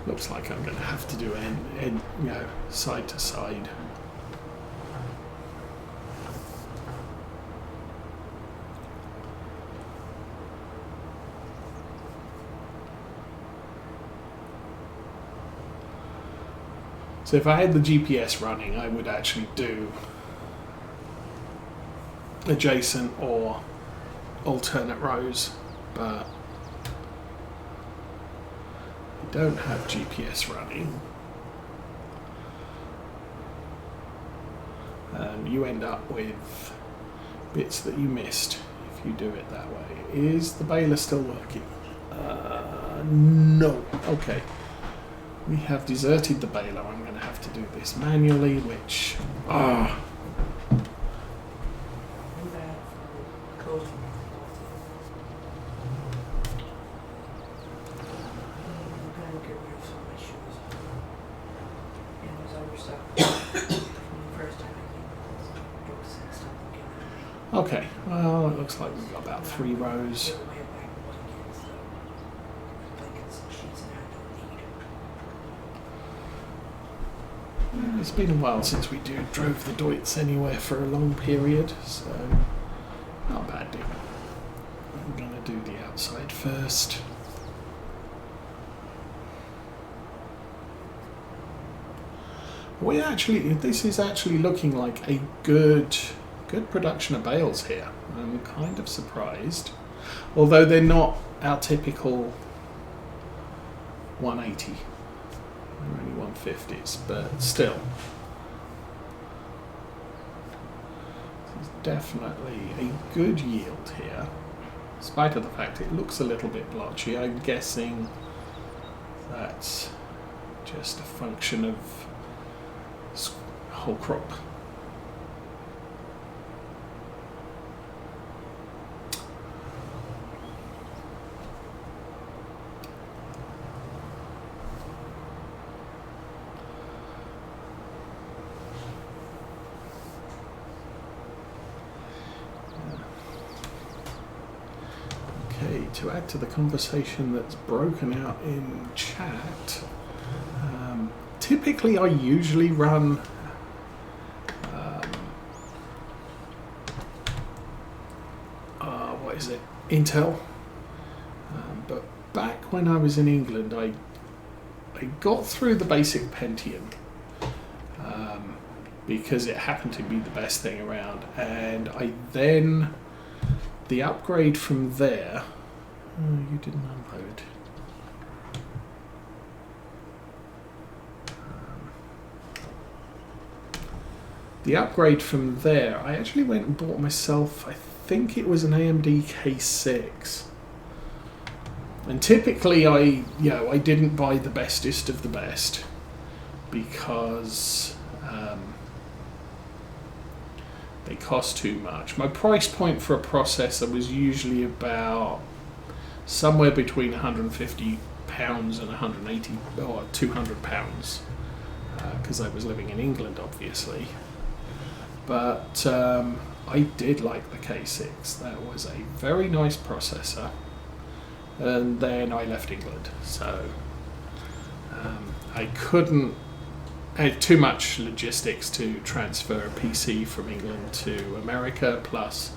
Looks like I'm going to have to do side to side. So if I had the GPS running, I would actually do adjacent or alternate rows, but I don't have GPS running. You end up with bits that you missed if you do it that way. Is the baler still working? No. Okay. We have deserted the baler. I'm going to have to do this manually, which... Okay, well, it looks like we've got about 3 rows. It's been a while since we drove the Deutz anywhere for a long period, so not a bad deal. I'm going to do the outside first. This is actually looking like a good production of bales here. I'm kind of surprised, although they're not our typical 180. They're only 150s, but still. This is definitely a good yield here, in spite of the fact it looks a little bit blotchy. I'm guessing that's just a function of whole crop. To add to the conversation that's broken out in chat, typically I usually run Intel, but back when I was in England I got through the basic Pentium because it happened to be the best thing around, and the upgrade from there. Oh, you didn't unload. The upgrade from there, I actually went and bought myself, I think it was an AMD K6. And typically I didn't buy the bestest of the best because they cost too much. My price point for a processor was usually about somewhere between £150 and 180 or £200, because I was living in England, obviously. But I did like the K6. That was a very nice processor. And then I left England, so I had too much logistics to transfer a PC from England to America, plus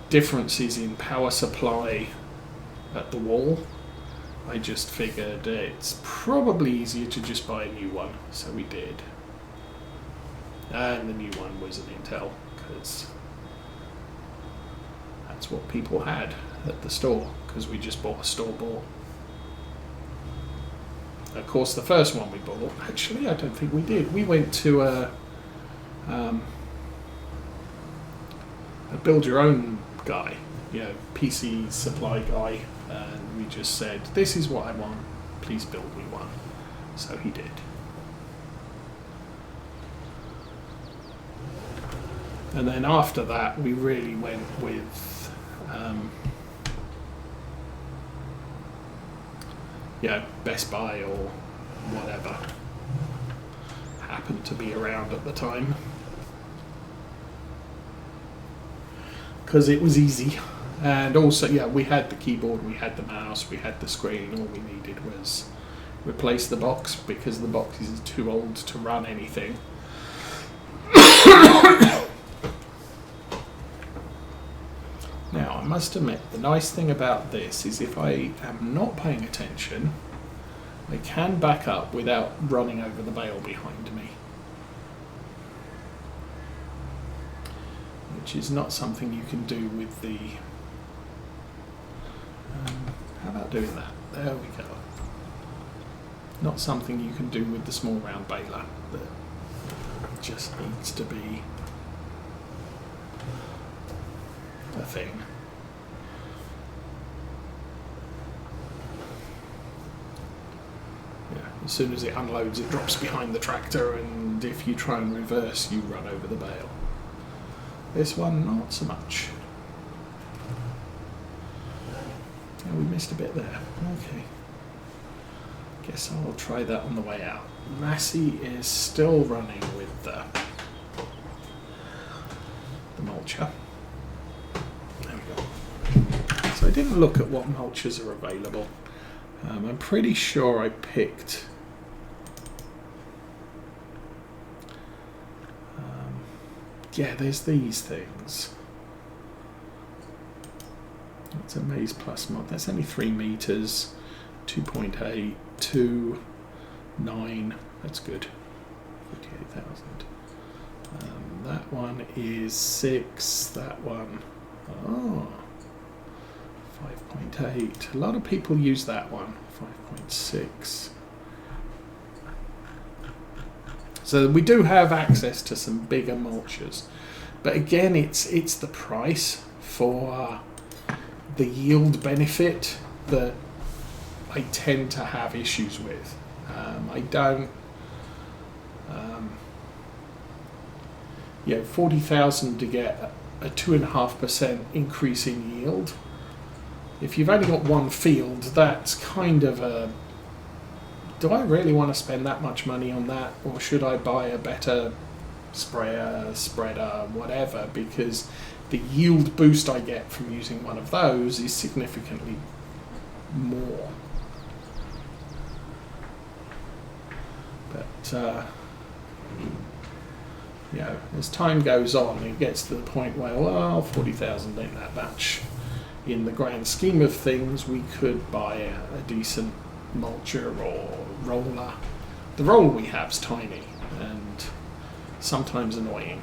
differences in power supply at the wall. I just figured it's probably easier to just buy a new one, so we did. And the new one was an Intel, because that's what people had at the store, because we just bought a store-bought. Of course, the first one we bought, actually, I don't think we did. We went to a build-your-own guy, PC supply guy, and we just said, this is what I want, please build me one. So he did. And then after that, we really went with Best Buy or whatever happened to be around at the time, because it was easy. And also, we had the keyboard, we had the mouse, we had the screen. All we needed was replace the box because the box is too old to run anything. Now, I must admit, the nice thing about this is if I am not paying attention, I can back up without running over the bale behind me. Which is not something you can do with the... how about doing that? There we go. Not something you can do with the small round baler. That just needs to be a thing. Yeah, as soon as it unloads, it drops behind the tractor, and if you try and reverse, you run over the bale. This one, not so much. Oh, we missed a bit there. Okay. Guess I'll try that on the way out. Massey is still running with the mulcher. There we go. So I didn't look at what mulchers are available. I'm pretty sure I picked... yeah, there's these things. That's a Maize Plus mod. That's only 3 meters, 2.8, 2, 9. That's good. 48,000. That one is 6. That one, 5.8. A lot of people use that one. 5.6. So we do have access to some bigger mulchers, but again, it's the price for the yield benefit that I tend to have issues with. I don't, 40,000 to get a 2.5% increase in yield. If you've only got one field, that's kind of a, do I really want to spend that much money on that, or should I buy a better sprayer, spreader, whatever, because the yield boost I get from using one of those is significantly more. But as time goes on, it gets to the point where, well, 40,000 ain't that much. In the grand scheme of things, we could buy a decent mulcher or roller. The roller we have is tiny and sometimes annoying.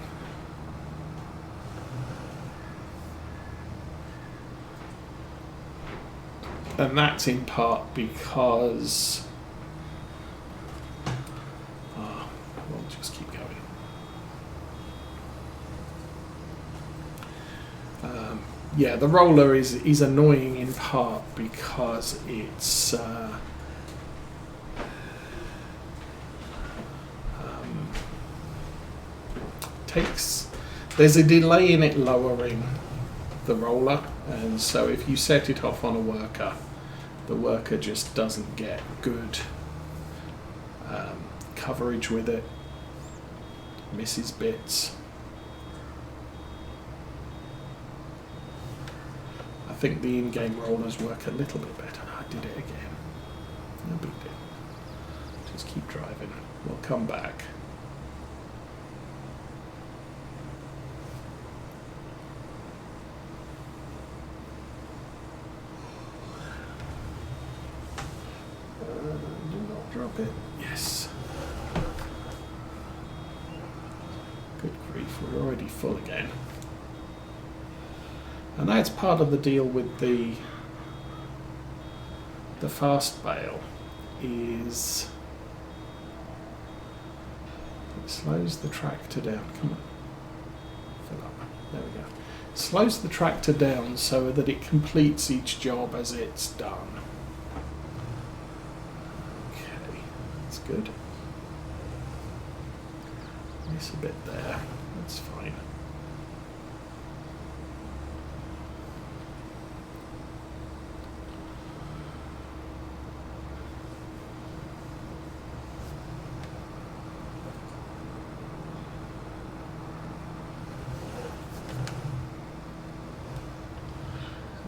And that's in part because we'll just keep going. The roller is annoying in part because it's there's a delay in it lowering the roller, and so if you set it off on a worker, the worker just doesn't get good coverage with it, misses bits. I think the in-game rollers work a little bit better. I did it again. No big deal. Just keep driving. We'll come back. Do not drop it. Yes. Good grief, we're already full again. And that's part of the deal with the fast bale, is it slows the tractor down. Come on, fill up. There we go. It slows the tractor down so that it completes each job as it's done. Okay, that's good. Miss a bit there. That's fine.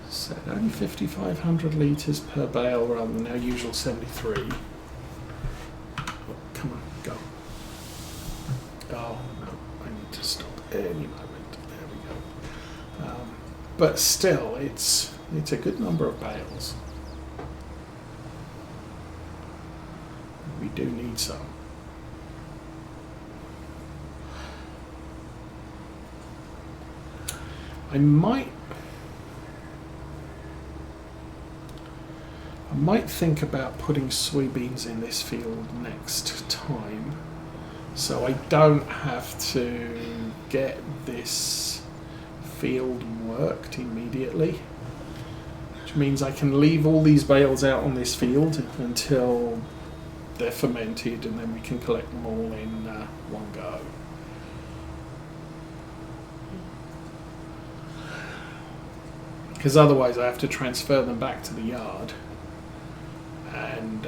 So only 5,500 litres per bale rather than our usual 73. but still, it's a good number of bales. We do need some. I might think about putting soybeans in this field next time, so I don't have to get this field worked immediately, which means I can leave all these bales out on this field until they're fermented, and then we can collect them all in one go. Because otherwise I have to transfer them back to the yard and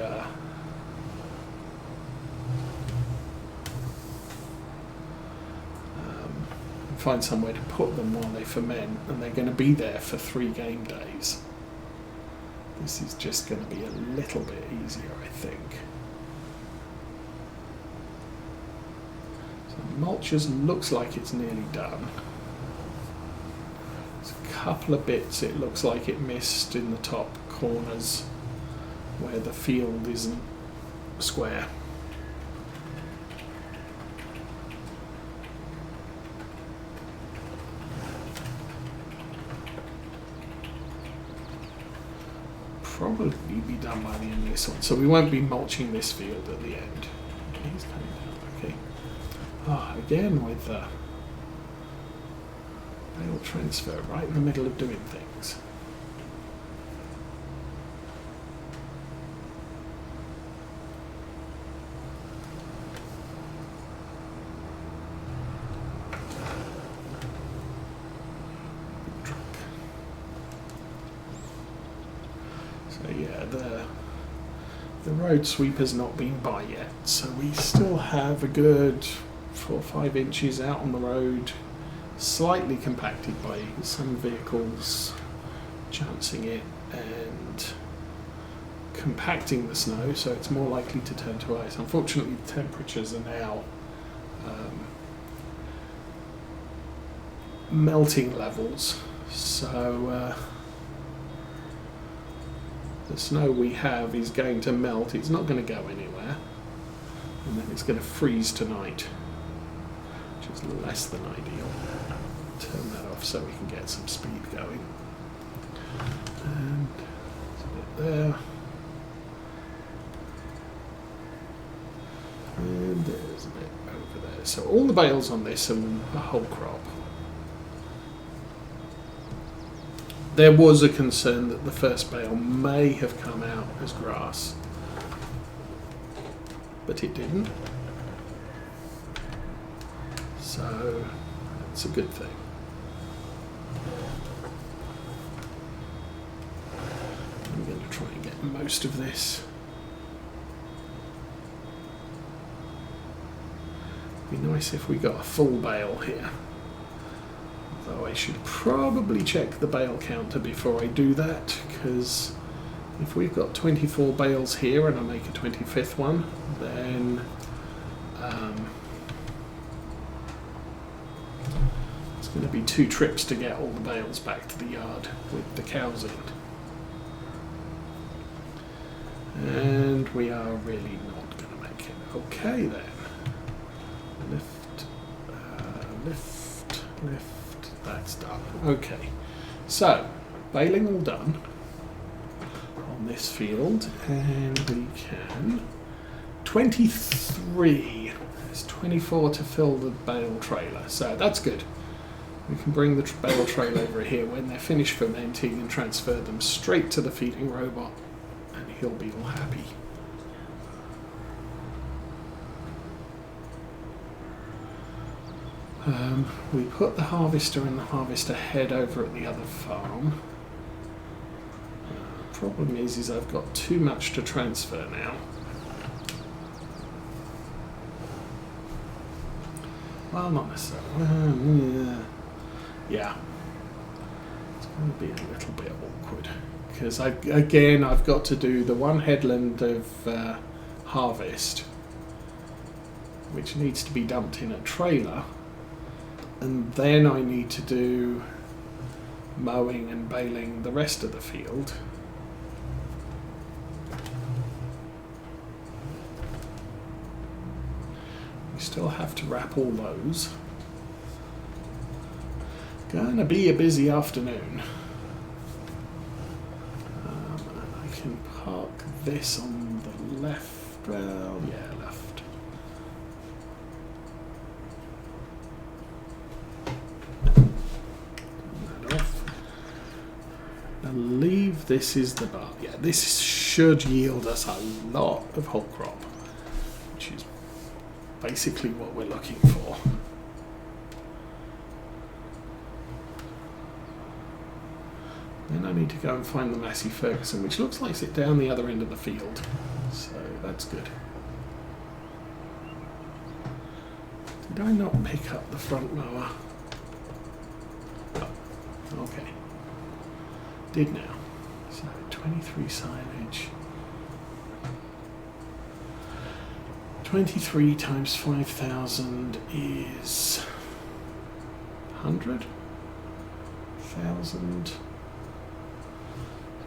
find somewhere to put them while they ferment, and they're going to be there for 3 game days. This is just going to be a little bit easier, I think. So mulches looks like it's nearly done. There's a couple of bits it looks like it missed in the top corners where the field isn't square. Probably be done by the end of this one, so we won't be mulching this field at the end. He's coming down, okay. Ah, again with bale transfer right in the middle of doing things. Yeah, the road sweeper's not been by yet, so we still have a good 4 or 5 inches out on the road, slightly compacted by some vehicles chancing it and compacting the snow, so it's more likely to turn to ice. Unfortunately, the temperatures are now melting levels, so the snow we have is going to melt. It's not going to go anywhere, and then it's going to freeze tonight, which is less than ideal. Turn that off so we can get some speed going. And there's a bit there, and there's a bit over there. So all the bales on this are a whole crop. There was a concern that the first bale may have come out as grass, but it didn't. So that's a good thing. I'm going to try and get most of this. It'd be nice if we got a full bale here. Though I should probably check the bale counter before I do that, because if we've got 24 bales here and I make a 25th one, then it's going to be 2 trips to get all the bales back to the yard with the cows in. And we are really not going to make it. Okay then. Lift, lift, lift. That's done. Okay, so baling all done on this field, and we can 23. There's 24 to fill the bale trailer, so that's good. We can bring the bale trailer over here when they're finished fermenting and transfer them straight to the feeding robot, and he'll be all happy. We put the harvester and the harvester head over at the other farm. Problem is I've got too much to transfer now. Well, not necessarily. Yeah. It's going to be a little bit awkward because I've got to do the one headland of harvest, which needs to be dumped in a trailer. And then I need to do mowing and baling the rest of the field. We still have to wrap all those. Gonna be a busy afternoon. And I can park this on the left. Well, yeah, left. Turn that off. I believe this is the bar. Yeah, this should yield us a lot of whole crop, which is basically what we're looking for. Then I need to go and find the Massey Ferguson, which looks like it's down the other end of the field, so that's good. Did I not pick up the front mower? Oh, okay. Did now. So 23 silage. 23 times 5,000 is 100,000.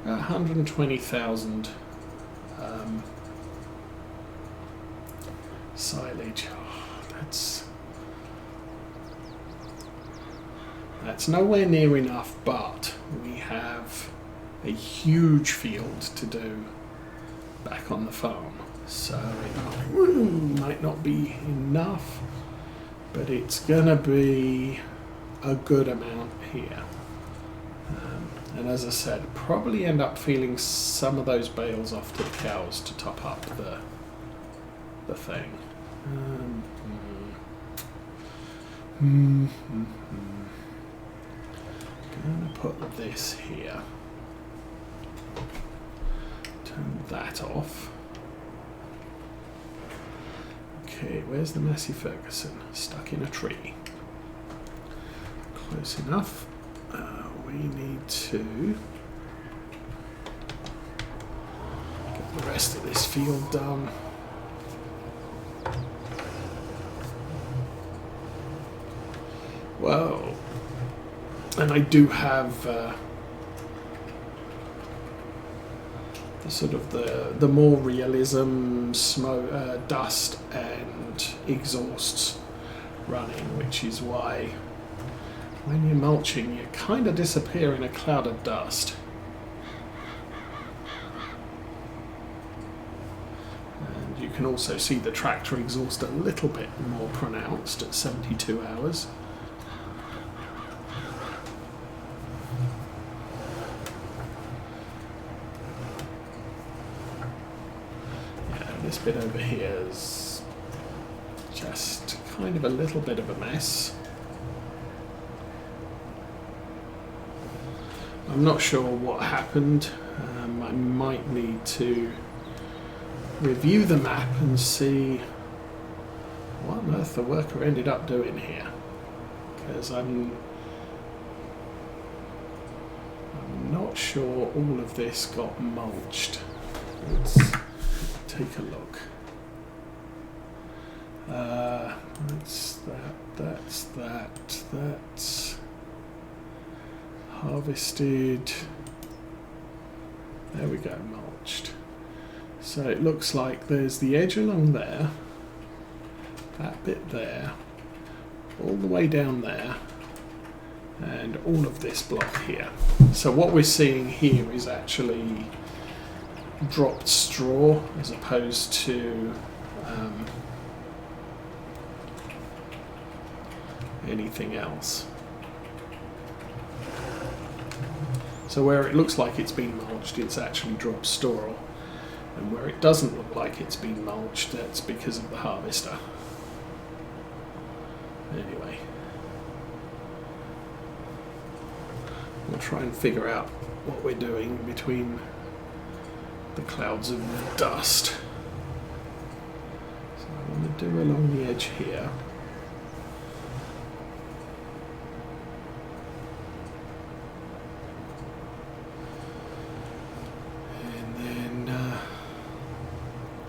About 120,000 silage. Oh, that's nowhere near enough, but we have a huge field to do back on the farm. So it might not be enough, but it's gonna be a good amount here. And as I said, probably end up feeling some of those bales off to the cows to top up the thing. Gonna put this here. Turn that off. Okay, where's the Massey Ferguson? Stuck in a tree. Close enough. We need to get the rest of this field done. Well, and I do have the sort of the more realism, smoke, dust and exhausts running, which is why when you're mulching, you kind of disappear in a cloud of dust. And you can also see the tractor exhaust a little bit more pronounced at 72 hours. Yeah, this bit over here is just kind of a little bit of a mess. I'm not sure what happened. I might need to review the map and see what on earth the worker ended up doing here, because I'm not sure all of this got mulched. Let's take a look. That's harvested. There we go, mulched. So it looks like there's the edge along there, that bit there, all the way down there, and all of this block here. So what we're seeing here is actually dropped straw as opposed to anything else. So where it looks like it's been mulched, it's actually dropped straw. And where it doesn't look like it's been mulched, that's because of the harvester. Anyway, we'll try and figure out what we're doing between the clouds of dust. So I'm going to do along the edge here.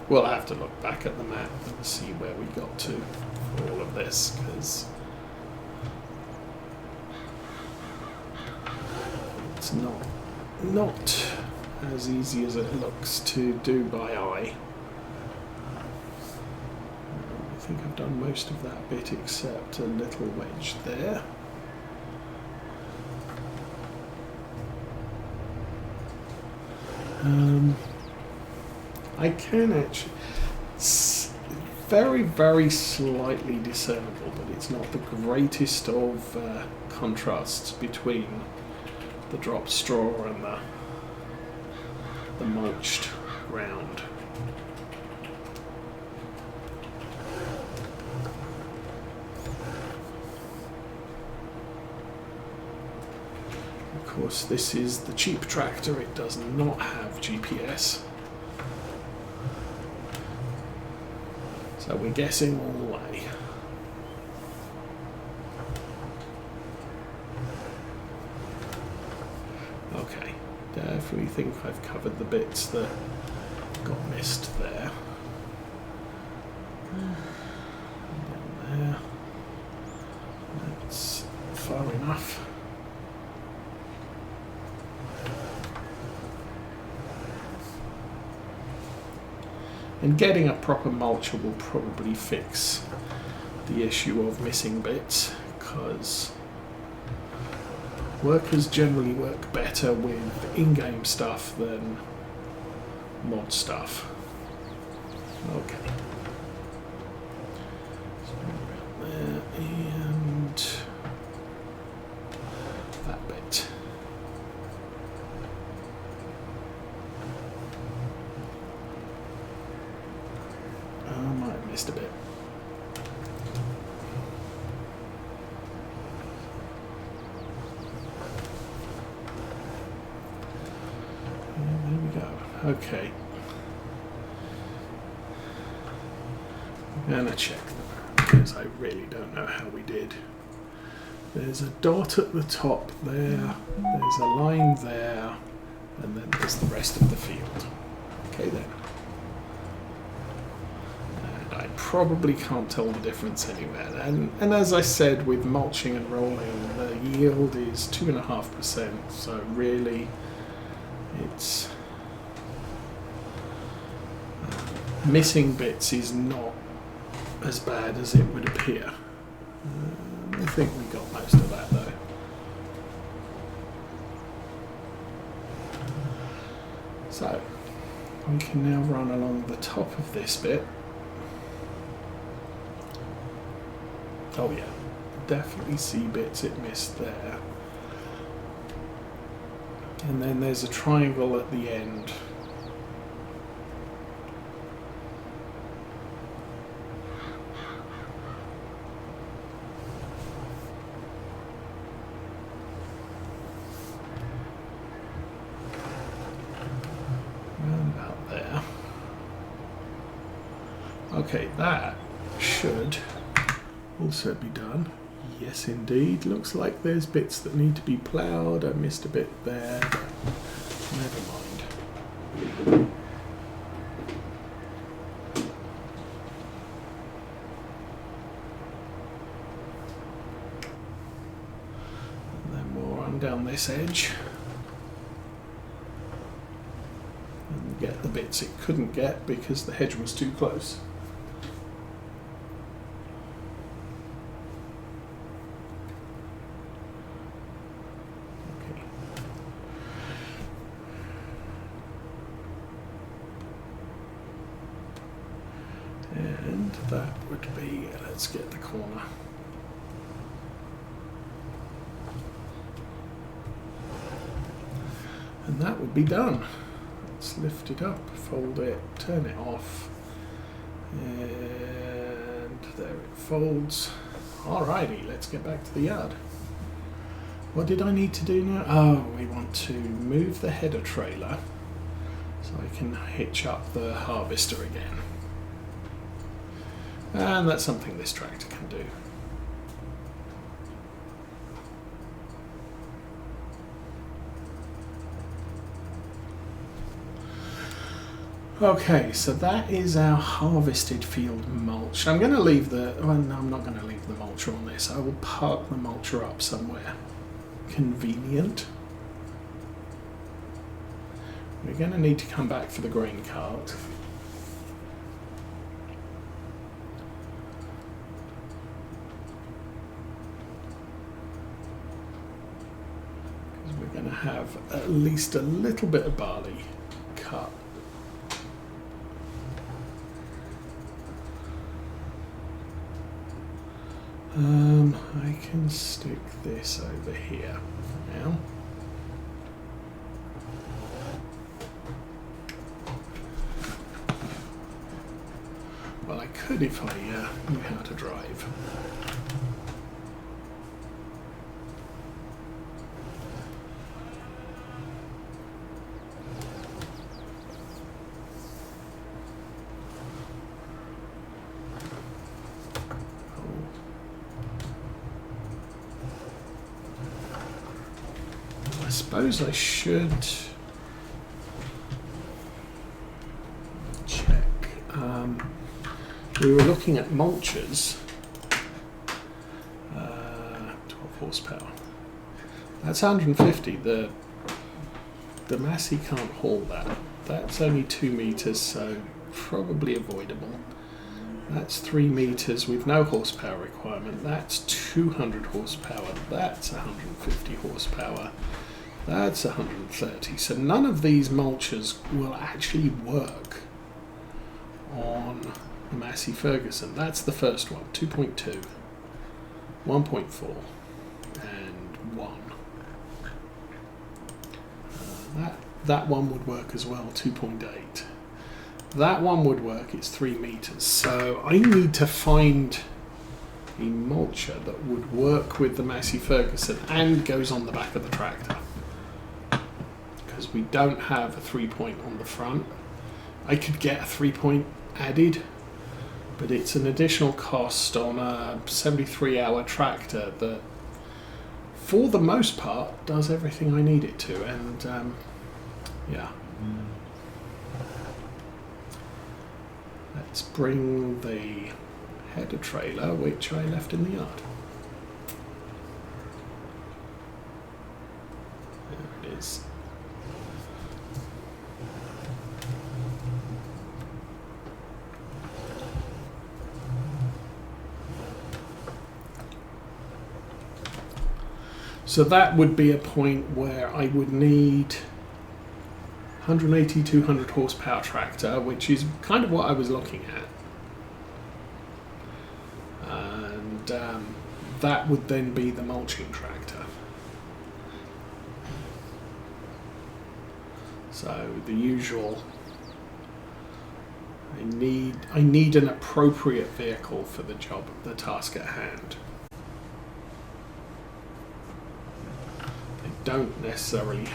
We'll have to look back at the map and see where we got to for all of this, because It's not as easy as it looks to do by eye. I think I've done most of that bit except a little wedge there. I can actually, it's very, very slightly discernible, but it's not the greatest of contrasts between the dropped straw and the mulched ground. Of course, this is the cheap tractor, it does not have GPS. So we're guessing all the way. Okay, definitely think I've covered the bits that got missed there. Down there. That's far enough. And getting a proper mulcher will probably fix the issue of missing bits, because workers generally work better with in-game stuff than mod stuff. Okay. So around there and that bit. I might have missed a bit. And there we go. Okay. I'm gonna check because I really don't know how we did. There's a dot at the top there, there's a line there, and then there's the rest of the field. Okay then. I probably can't tell the difference anywhere. And as I said, with mulching and rolling, the yield is 2.5%. So really, it's missing bits is not as bad as it would appear. I think we got most of that though. So we can now run along the top of this bit. Oh yeah, definitely see bits it missed there. And then there's a triangle at the end. Around about there. Okay, that should also be done. Yes indeed, looks like there's bits that need to be ploughed. I missed a bit there, but never mind. And then we'll run down this edge and get the bits it couldn't get because the hedge was too close. And that would be, let's get the corner. And that would be done. Let's lift it up, fold it, turn it off, and there it folds. Alrighty, let's get back to the yard. What did I need to do now? Oh, we want to move the header trailer so I can hitch up the harvester again. And that's something this tractor can do. Okay, so that is our harvested field mulch. I'm going to leave the, well, no, I'm not going to leave the mulcher on this. I will park the mulcher up somewhere convenient. We're going to need to come back for the grain cart. Because we're going to have at least a little bit of barley cut. I can stick this over here for now. Well, I could if I knew how to drive. I suppose I should check. We were looking at mulchers. 12 horsepower. That's 150. The Massey can't haul that. That's only 2 meters, so probably avoidable. That's 3 meters with no horsepower requirement. That's 200 horsepower. That's 150 horsepower. That's 130. So none of these mulchers will actually work on the Massey Ferguson. That's the first one, 2.2, 1.4, and 1. That one would work as well, 2.8. That one would work, it's 3 meters. So I need to find a mulcher that would work with the Massey Ferguson and goes on the back of the tractor. Because we don't have a 3-point on the front. I could get a 3-point added, but it's an additional cost on a 73-hour tractor that, for the most part, does everything I need it to. And yeah. Let's bring the header trailer, which I left in the yard. There it is. So that would be a point where I would need 180, 200 horsepower tractor, which is kind of what I was looking at. And that would then be the mulching tractor. So the usual, I need an appropriate vehicle for the job, the task at hand. I don't necessarily have